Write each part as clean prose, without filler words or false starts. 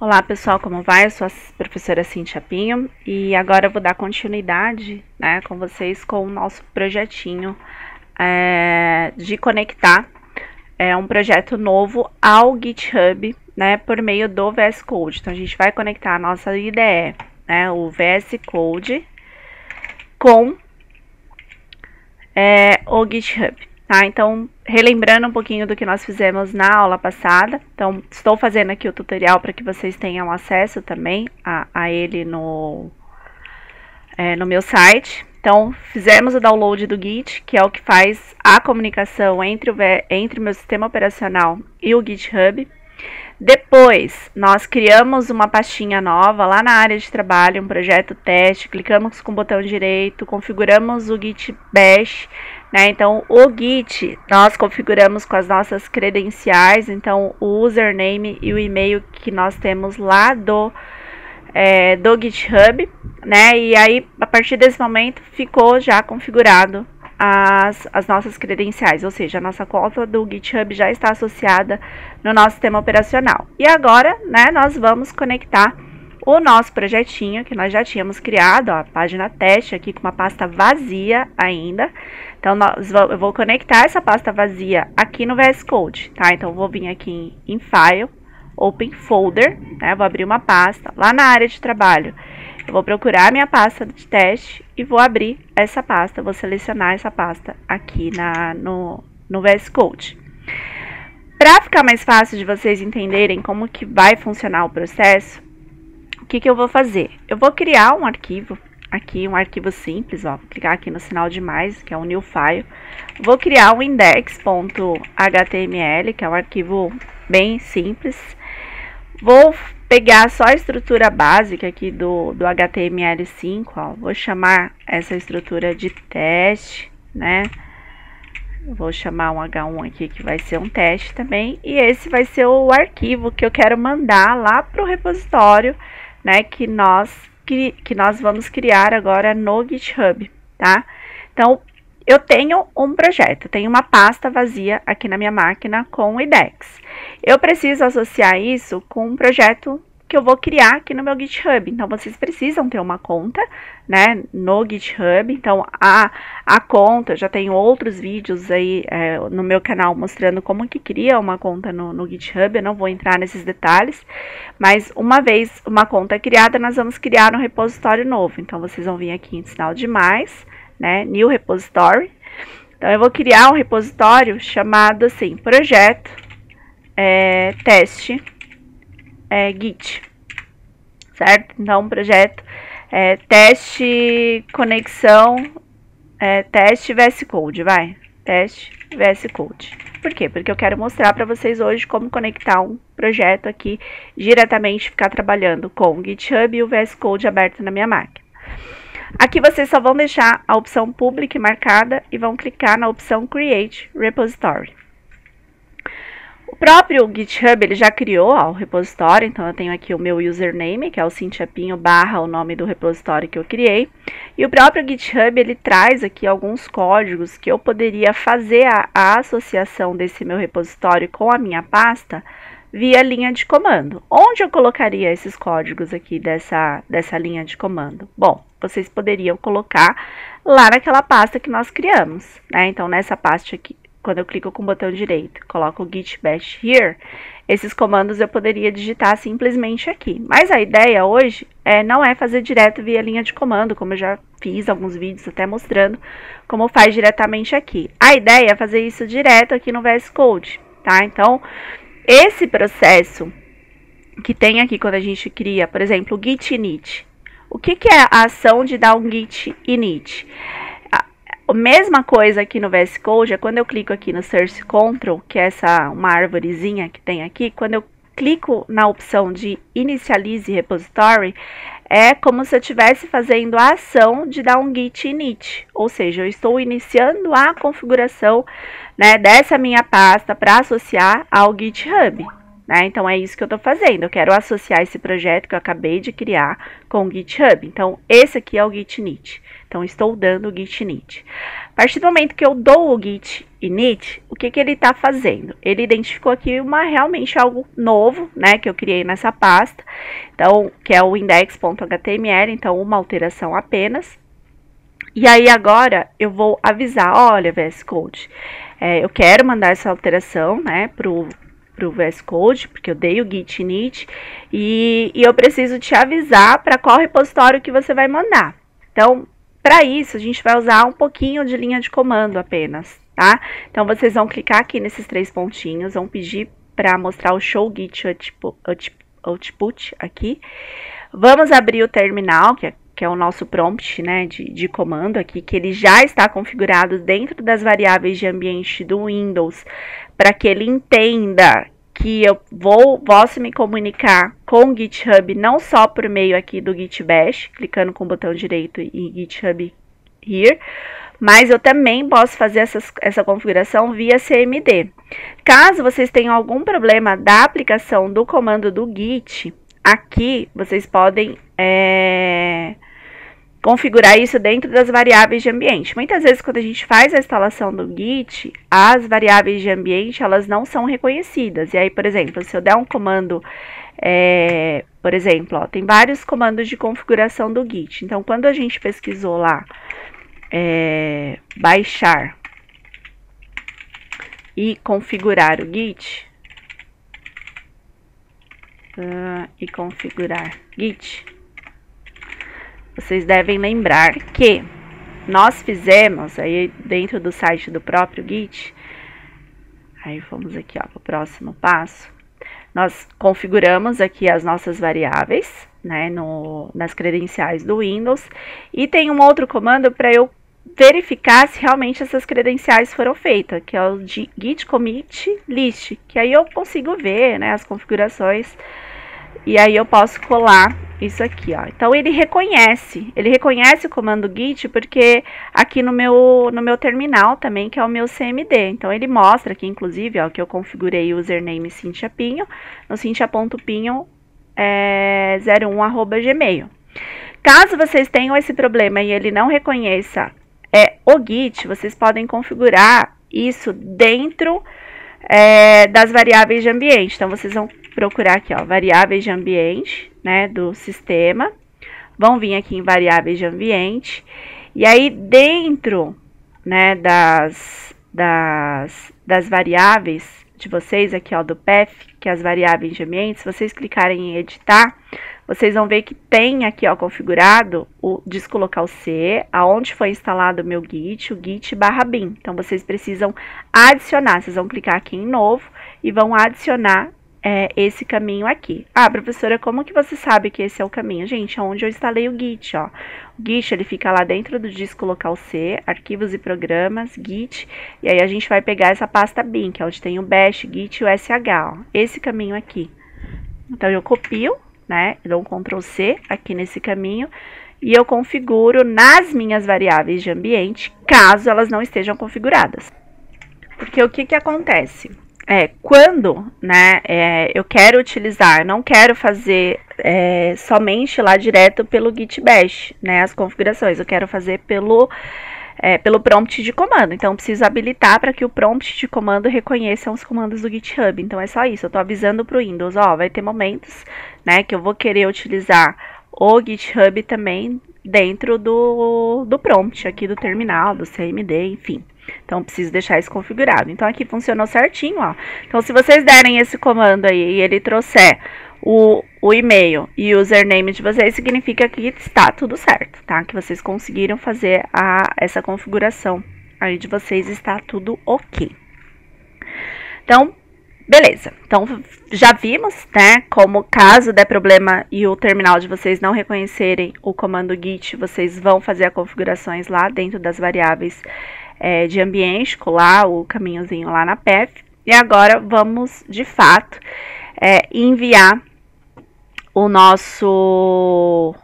Olá pessoal, como vai? Eu sou a professora Cintia Pinho e agora eu vou dar continuidade, com vocês com o nosso projetinho de conectar um projeto novo ao GitHub, por meio do VS Code. Então a gente vai conectar a nossa IDE, o VS Code com o GitHub. Tá, então, relembrando um pouquinho do que nós fizemos na aula passada, então, estou fazendo aqui o tutorial para que vocês tenham acesso também a ele no meu site. Então, fizemos o download do Git, que é o que faz a comunicação entre o meu sistema operacional e o GitHub. Depois, nós criamos uma pastinha nova lá na área de trabalho, um projeto teste, clicamos com o botão direito, configuramos o Git Bash, então o Git nós configuramos com as nossas credenciais, então o username e o e-mail que nós temos lá do GitHub, e aí a partir desse momento ficou já configurado as nossas credenciais, ou seja, a nossa conta do GitHub já está associada no nosso sistema operacional. E agora, nós vamos conectar o nosso projetinho que nós já tínhamos criado, a página teste aqui com uma pasta vazia ainda. Então, eu vou conectar essa pasta vazia aqui no VS Code, tá? Então, eu vou vir aqui em File, Open Folder, vou abrir uma pasta lá na área de trabalho. Eu vou procurar a minha pasta de teste e vou abrir essa pasta, vou selecionar essa pasta aqui no VS Code. Para ficar mais fácil de vocês entenderem como que vai funcionar o processo, o que eu vou fazer? Eu vou criar um arquivo, aqui um arquivo simples, vou clicar aqui no sinal de mais, que é um new file. Vou criar um index.html, que é um arquivo bem simples. Vou pegar só a estrutura básica aqui do HTML5, vou chamar essa estrutura de teste, Vou chamar um H1 aqui que vai ser um teste também, e esse vai ser o arquivo que eu quero mandar lá para o repositório, que nós vamos criar agora no GitHub, tá? Então, eu tenho um projeto, tenho uma pasta vazia aqui na minha máquina com o IDEX. Eu preciso associar isso com um projeto que eu vou criar aqui no meu GitHub. Então, vocês precisam ter uma conta, no GitHub. Então, a conta, já tenho outros vídeos aí no meu canal mostrando como que cria uma conta no GitHub. Eu não vou entrar nesses detalhes, mas uma vez uma conta criada, nós vamos criar um repositório novo. Então, vocês vão vir aqui em sinal de mais, New Repository. Então, eu vou criar um repositório chamado assim, projeto teste Git, certo? Então, projeto teste conexão teste VS Code, teste VS Code. Por quê? Porque eu quero mostrar para vocês hoje como conectar um projeto aqui diretamente, ficar trabalhando com o GitHub e o VS Code aberto na minha máquina. Aqui vocês só vão deixar a opção Public marcada e vão clicar na opção Create Repository. O próprio GitHub, ele já criou o repositório, então eu tenho aqui o meu username, que é o cintiapinho / o nome do repositório que eu criei. E o próprio GitHub, ele traz aqui alguns códigos que eu poderia fazer a associação desse meu repositório com a minha pasta via linha de comando. Onde eu colocaria esses códigos aqui dessa linha de comando? Bom, vocês poderiam colocar lá naquela pasta que nós criamos, Então, nessa pasta aqui, quando eu clico com o botão direito, coloco o git bash here, esses comandos eu poderia digitar simplesmente aqui. Mas a ideia hoje não é fazer direto via linha de comando, como eu já fiz alguns vídeos até mostrando como faz diretamente aqui. A ideia é fazer isso direto aqui no VS Code, tá? Então, esse processo que tem aqui quando a gente cria, por exemplo, o git init. O que é a ação de dar um git init? A mesma coisa aqui no VS Code é quando eu clico aqui no Search Control, que é uma árvorezinha que tem aqui, quando eu clico na opção de Initialize Repository, é como se eu estivesse fazendo a ação de dar um git init, ou seja, eu estou iniciando a configuração dessa minha pasta para associar ao GitHub. né? Então, é isso que eu tô fazendo. Eu quero associar esse projeto que eu acabei de criar com o GitHub. Então, esse aqui é o Git init. Então, estou dando o Git init. A partir do momento que eu dou o Git init, o que ele está fazendo? Ele identificou aqui realmente algo novo, né, que eu criei nessa pasta, então, que é o index.html, então uma alteração apenas. E aí agora eu vou avisar, olha, VS Code, eu quero mandar essa alteração, né, pro VS Code, porque eu dei o Git init, e eu preciso te avisar para qual repositório que você vai mandar. Então, para isso, a gente vai usar um pouquinho de linha de comando apenas, tá? Então, vocês vão clicar aqui nesses 3 pontinhos, vão pedir para mostrar o show git output aqui. Vamos abrir o terminal, que é o nosso prompt, né, de comando aqui, que ele já está configurado dentro das variáveis de ambiente do Windows, para que ele entenda que eu posso me comunicar com o GitHub não só por meio aqui do Git Bash, clicando com o botão direito em GitHub Here, mas eu também posso fazer essa configuração via CMD. Caso vocês tenham algum problema da aplicação do comando do Git, aqui vocês podem configurar isso dentro das variáveis de ambiente. Muitas vezes, quando a gente faz a instalação do Git, as variáveis de ambiente, elas não são reconhecidas. E aí, por exemplo, se eu der um comando, por exemplo, ó, tem vários comandos de configuração do Git. Então, quando a gente pesquisou lá, baixar e configurar o Git, vocês devem lembrar que nós fizemos, aí dentro do site do próprio Git, aí vamos aqui para o próximo passo, nós configuramos aqui as nossas variáveis, né, nas credenciais do Windows, e tem um outro comando para eu verificar se realmente essas credenciais foram feitas, que é o de git commit list, que aí eu consigo ver, né, as configurações, e aí eu posso colar isso aqui, ó. Então, ele reconhece o comando git, porque aqui no meu terminal também, que é o meu CMD. Então, ele mostra aqui, inclusive, ó, que eu configurei o username Cynthia Pinho, no cynthia.pinho 01@gmail. Caso vocês tenham esse problema e ele não reconheça o Git, vocês podem configurar isso dentro das variáveis de ambiente. Então, vocês vão procurar aqui, ó, variáveis de ambiente, né, do sistema. Vão vir aqui em variáveis de ambiente. E aí, dentro, né, das variáveis de vocês, aqui, ó, do path, que é as variáveis de ambiente, se vocês clicarem em editar, vocês vão ver que tem aqui, ó, configurado o disco local C, aonde foi instalado o meu Git, o git/bin. Então, vocês precisam adicionar, vocês vão clicar aqui em novo e vão adicionar esse caminho aqui. Ah, professora, como que você sabe que esse é o caminho? Gente, é onde eu instalei o Git, ó. O Git, ele fica lá dentro do disco local C, arquivos e programas, Git, e aí a gente vai pegar essa pasta bin, que é onde tem o bash, Git e o sh, ó. Esse caminho aqui. Então, eu copio, né, eu dou um Ctrl C aqui nesse caminho, e eu configuro nas minhas variáveis de ambiente, caso elas não estejam configuradas. Porque o que acontece? Quando, né, eu quero utilizar, não quero fazer somente lá direto pelo Git Bash, né, as configurações, eu quero fazer pelo prompt de comando. Então, preciso habilitar para que o prompt de comando reconheça os comandos do GitHub. Então, é só isso, eu estou avisando para o Windows, ó, vai ter momentos, né, que eu vou querer utilizar o GitHub também dentro do prompt aqui do terminal, do CMD, enfim. Então, preciso deixar isso configurado. Então, aqui funcionou certinho, ó. Então, se vocês derem esse comando aí e ele trouxer o e-mail e o username de vocês, significa que está tudo certo, tá? Que vocês conseguiram fazer essa configuração aí de vocês, está tudo ok. Então, beleza. Então, já vimos, né, como caso der problema e o terminal de vocês não reconhecerem o comando git, vocês vão fazer as configurações lá dentro das variáveis de ambiente, colar o caminhozinho lá na path. E agora vamos, de fato, enviar o nosso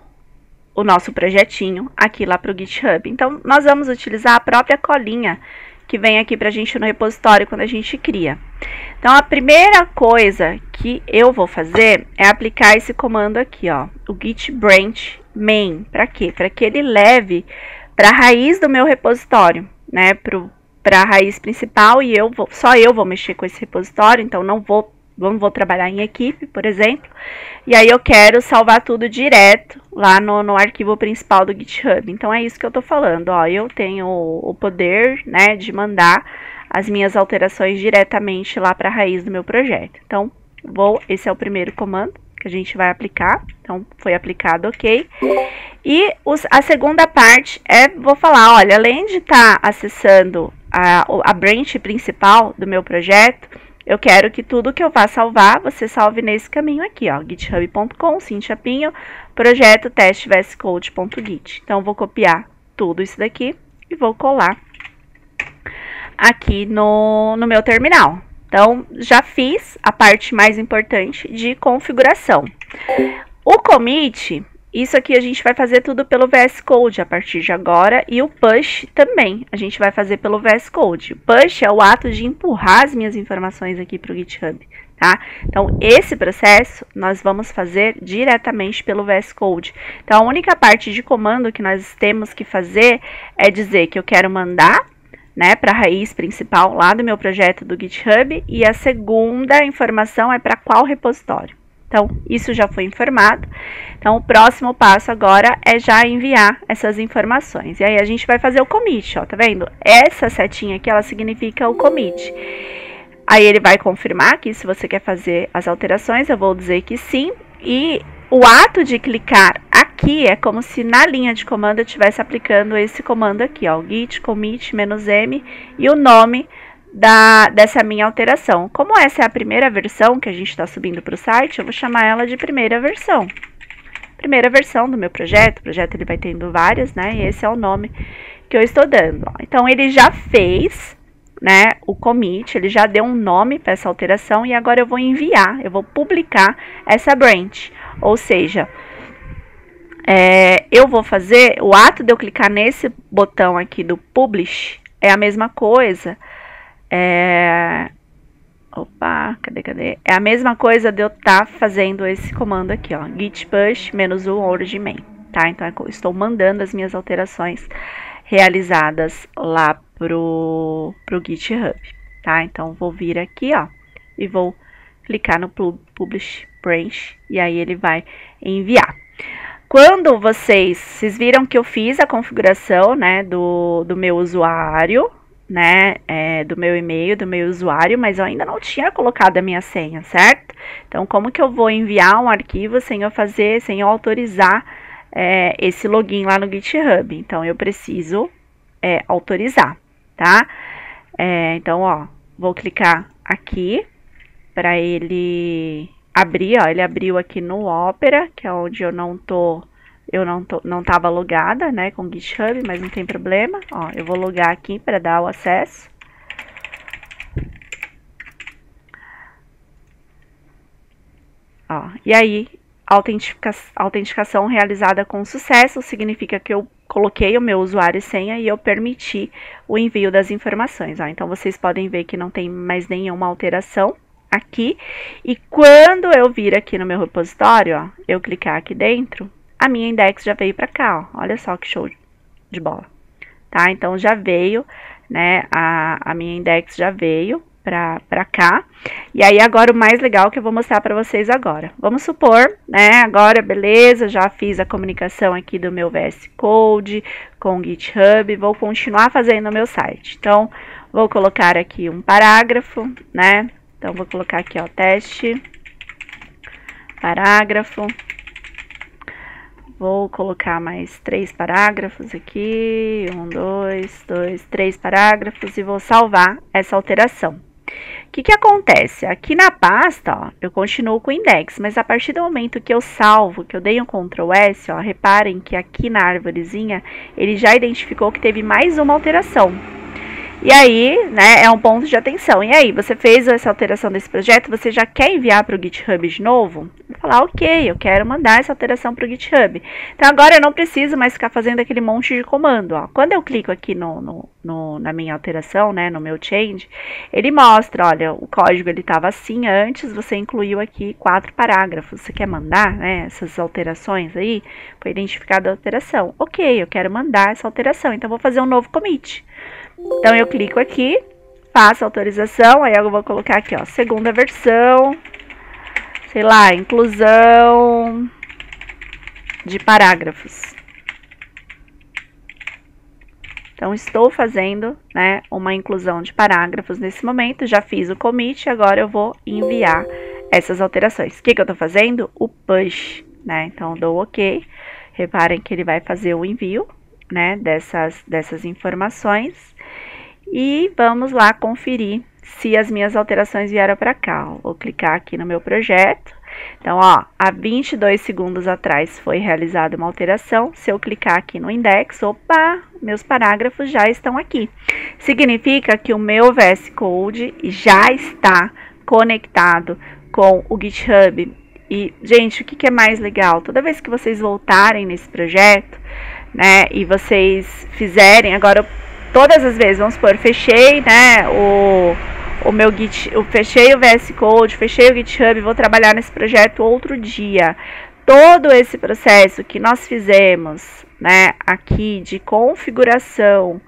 projetinho aqui lá para o GitHub. Então, nós vamos utilizar a própria colinha que vem aqui pra gente no repositório quando a gente cria. Então, a primeira coisa que eu vou fazer é aplicar esse comando aqui, ó, o git branch main. Para quê? Para que ele leve para a raiz do meu repositório, né, para a raiz principal, e só eu vou mexer com esse repositório, então não vou trabalhar em equipe, por exemplo. E aí eu quero salvar tudo direto lá no arquivo principal do GitHub. Então é isso que eu tô falando, ó, eu tenho o poder, né, de mandar as minhas alterações diretamente lá para a raiz do meu projeto. Então, esse é o primeiro comando que a gente vai aplicar. Então, foi aplicado, ok. E a segunda parte vou falar, olha, além de estar acessando a branch principal do meu projeto, eu quero que tudo que eu vá salvar, você salve nesse caminho aqui, ó, github.com, cinchapinho, projeto test.vscode.git. Então, vou copiar tudo isso daqui e vou colar aqui no meu terminal. Então, já fiz a parte mais importante de configuração. O commit, isso aqui a gente vai fazer tudo pelo VS Code a partir de agora, e o push também a gente vai fazer pelo VS Code. O push é o ato de empurrar as minhas informações aqui para o GitHub, tá? Então, esse processo nós vamos fazer diretamente pelo VS Code. Então, a única parte de comando que nós temos que fazer é dizer que eu quero mandar, né, para a raiz principal lá do meu projeto do GitHub, e a segunda informação é para qual repositório. Então, isso já foi informado. Então, o próximo passo agora é já enviar essas informações. E aí, a gente vai fazer o commit, ó, tá vendo? Essa setinha aqui, ela significa o commit. Aí, ele vai confirmar que se você quer fazer as alterações, eu vou dizer que sim. E o ato de clicar aqui é como se na linha de comando eu estivesse aplicando esse comando aqui, ó, git commit -m e o nome dessa minha alteração. Como essa é a primeira versão que a gente está subindo para o site, eu vou chamar ela de primeira versão. Primeira versão do meu projeto. O projeto ele vai tendo várias, né? E esse é o nome que eu estou dando. Ó. Então, ele já fez, né, o commit, ele já deu um nome para essa alteração, e agora eu vou enviar, eu vou publicar essa branch. Ou seja, eu vou fazer, o ato de eu clicar nesse botão aqui do publish é a mesma coisa. Opa, cadê? É a mesma coisa de eu estar fazendo esse comando aqui, ó, git push -u origin main, tá? Então, eu estou mandando as minhas alterações realizadas lá pro GitHub, tá? Então, vou vir aqui, ó, e vou clicar no publish branch, e aí ele vai enviar. Quando vocês viram que eu fiz a configuração, né, do meu usuário, né, do meu e-mail, do meu usuário, mas eu ainda não tinha colocado a minha senha, certo? Então, como que eu vou enviar um arquivo sem eu autorizar esse login lá no GitHub? Então, eu preciso autorizar, tá? Então, ó, vou clicar aqui para ele abrir, ó, ele abriu aqui no Opera, que é onde eu não estava logada, né, com o GitHub, mas não tem problema. Ó, eu vou logar aqui para dar o acesso. Ó, e aí, autenticação realizada com sucesso, significa que eu coloquei o meu usuário e senha e eu permiti o envio das informações. Ó, então, vocês podem ver que não tem mais nenhuma alteração aqui. E quando eu vir aqui no meu repositório, ó, eu clicar aqui dentro, a minha index já veio para cá, ó. Olha só que show de bola, tá? Então, já veio, né, a minha index já veio para cá. E aí, agora, o mais legal que eu vou mostrar para vocês agora. Vamos supor, né, agora, beleza, já fiz a comunicação aqui do meu VS Code com o GitHub, vou continuar fazendo o meu site. Então, vou colocar aqui um parágrafo, né? Então, vou colocar aqui, ó, teste, parágrafo. Vou colocar mais 3 parágrafos aqui, 1, 2, 3 parágrafos, e vou salvar essa alteração. O que acontece? Aqui na pasta, ó, eu continuo com o index, mas a partir do momento que eu salvo, que eu dei um Ctrl S, ó, reparem que aqui na árvorezinha, ele já identificou que teve mais uma alteração. E aí, né, é um ponto de atenção. E aí, você fez essa alteração desse projeto, você já quer enviar para o GitHub de novo? Vou falar, ok, eu quero mandar essa alteração para o GitHub. Então, agora eu não preciso mais ficar fazendo aquele monte de comando. Ó. Quando eu clico aqui na minha alteração, né, no meu change, ele mostra, olha, o código ele estava assim antes, você incluiu aqui 4 parágrafos. Você quer mandar, né, essas alterações aí? Foi identificada a alteração. Ok, eu quero mandar essa alteração, então vou fazer um novo commit. Então, eu clico aqui, faço a autorização, aí eu vou colocar aqui, ó, segunda versão, sei lá, inclusão de parágrafos. Então, estou fazendo, né, uma inclusão de parágrafos nesse momento, já fiz o commit, agora eu vou enviar essas alterações. O que eu estou fazendo? O push, né, então, dou ok, reparem que ele vai fazer o envio, né, dessas informações. E vamos lá conferir se as minhas alterações vieram para cá. Vou clicar aqui no meu projeto. Então, ó, há 22 segundos atrás foi realizada uma alteração. Se eu clicar aqui no index, opa, meus parágrafos já estão aqui. Significa que o meu VS Code já está conectado com o GitHub. E, gente, o que é mais legal? Toda vez que vocês voltarem nesse projeto, né, e vocês fizerem, agora todas as vezes, vamos supor, fechei, né, o meu Git, eu fechei o VS Code, fechei o GitHub, vou trabalhar nesse projeto outro dia. Todo esse processo que nós fizemos, né, aqui de configuração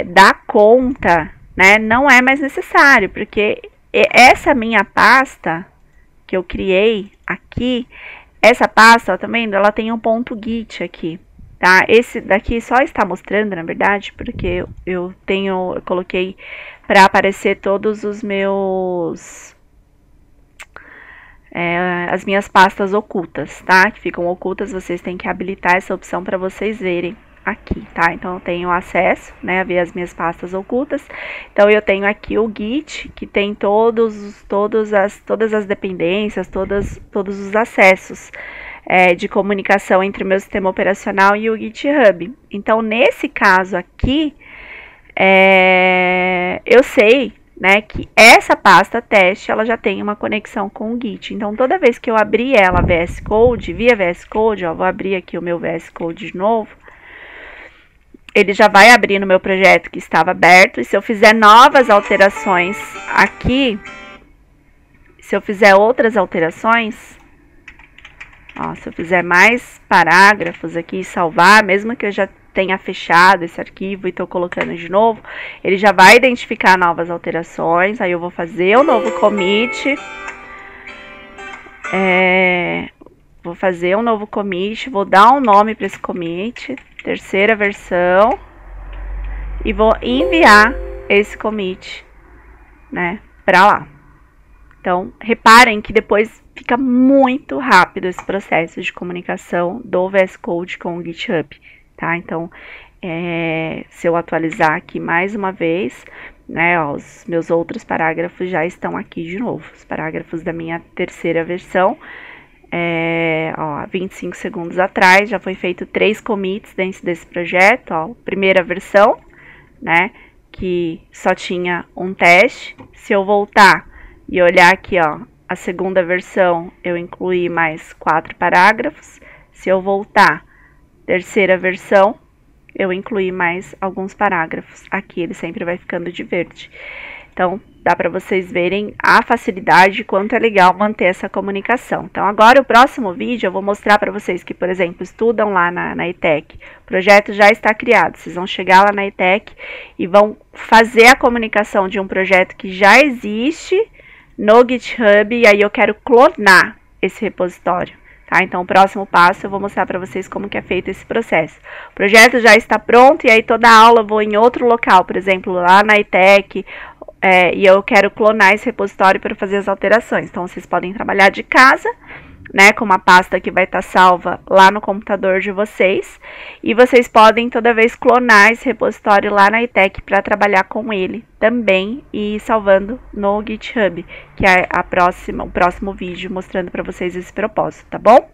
da conta, né, não é mais necessário, porque essa minha pasta que eu criei aqui, essa pasta, ó, tá vendo? Ela tem um ponto Git aqui. Tá? Esse daqui só está mostrando, na verdade, porque eu coloquei para aparecer todos os meus as minhas pastas ocultas, tá? Que ficam ocultas, vocês têm que habilitar essa opção para vocês verem aqui, tá? Então eu tenho acesso, né, a ver as minhas pastas ocultas. Então eu tenho aqui o Git, que tem todas as dependências, todos os acessos de comunicação entre o meu sistema operacional e o GitHub. Então, nesse caso aqui, eu sei, né, que essa pasta teste, ela já tem uma conexão com o Git. Então, toda vez que eu abrir ela VS Code, via VS Code, ó, vou abrir aqui o meu VS Code de novo, ele já vai abrir no meu projeto que estava aberto. E se eu fizer novas alterações aqui, se eu fizer outras alterações, ó, se eu fizer mais parágrafos aqui e salvar, mesmo que eu já tenha fechado esse arquivo e estou colocando de novo, ele já vai identificar novas alterações. Aí eu vou fazer um novo commit. Vou fazer um novo commit, vou dar um nome para esse commit, terceira versão, e vou enviar esse commit, né, para lá. Então, reparem que depois fica muito rápido esse processo de comunicação do VS Code com o GitHub, tá? Então, se eu atualizar aqui mais uma vez, né, ó, os meus outros parágrafos já estão aqui de novo. Os parágrafos da minha terceira versão, ó, 25 segundos atrás, já foi feito 3 commits dentro desse projeto, ó, primeira versão, né, que só tinha um teste. Se eu voltar e olhar aqui, ó, a segunda versão, eu incluí mais 4 parágrafos. Se eu voltar, terceira versão, eu incluí mais alguns parágrafos. Aqui ele sempre vai ficando de verde. Então, dá para vocês verem a facilidade, quanto é legal manter essa comunicação. Então, agora o próximo vídeo eu vou mostrar para vocês que, por exemplo, estudam lá na ETEC. O projeto já está criado. Vocês vão chegar lá na ETEC e vão fazer a comunicação de um projeto que já existe no GitHub, e aí eu quero clonar esse repositório, tá? Então, o próximo passo eu vou mostrar para vocês como que é feito esse processo. O projeto já está pronto, e aí toda aula eu vou em outro local, por exemplo, lá na ETEC, e eu quero clonar esse repositório para fazer as alterações. Então, vocês podem trabalhar de casa, né, com uma pasta que vai estar salva lá no computador de vocês, e vocês podem toda vez clonar esse repositório lá na ETEC para trabalhar com ele também e ir salvando no GitHub, que é o próximo vídeo mostrando para vocês esse propósito, tá bom?